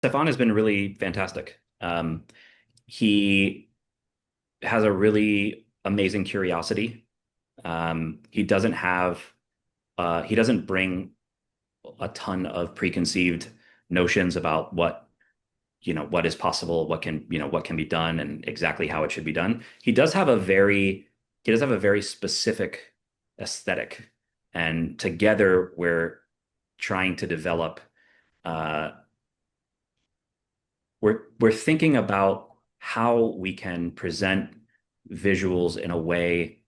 Stéphane has been really fantastic. He has a really amazing curiosity. He doesn't bring a ton of preconceived notions about what is possible, what can be done and exactly how it should be done. He does have a very specific aesthetic. And together we're trying to develop, uh, we're thinking about how we can present visuals in a way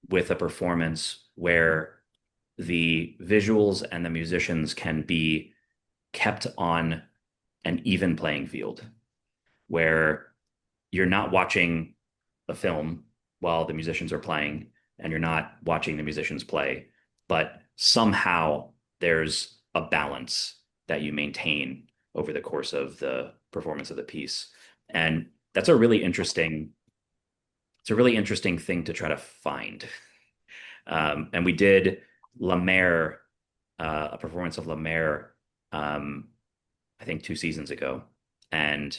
with a performance where the visuals and the musicians can be kept on an even playing field, where you're not watching a film while the musicians are playing and you're not watching the musicians play, but somehow there's a balance that you maintain over the course of the performance of the piece. And that's it's a really interesting thing to try to find. And we did La Mer, a performance of La Mer, um, I think 2 seasons ago. And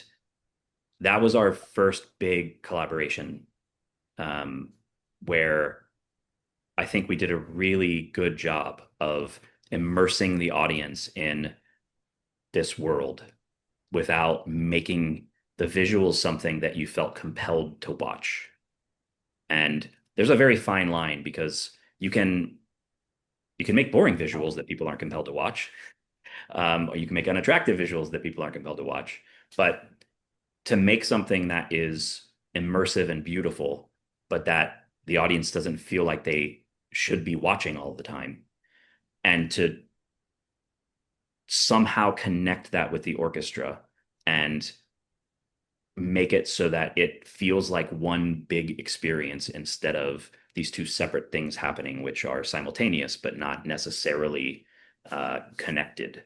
that was our first big collaboration, um, where I think we did a really good job of immersing the audience in this world without making the visuals something that you felt compelled to watch. And there's a very fine line because you can make boring visuals that people aren't compelled to watch, or you can make unattractive visuals that people aren't compelled to watch. But to make something that is immersive and beautiful, but that the audience doesn't feel like they should be watching all the time, and to somehow connect that with the orchestra and make it so that it feels like one big experience instead of these two separate things happening, which are simultaneous but not necessarily connected.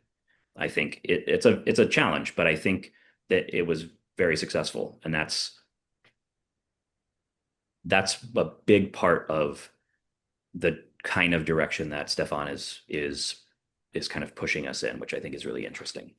I think it's a challenge, but I think that it was very successful, and that's a big part of the kind of direction that Stéphane is kind of pushing us in, which I think is really interesting.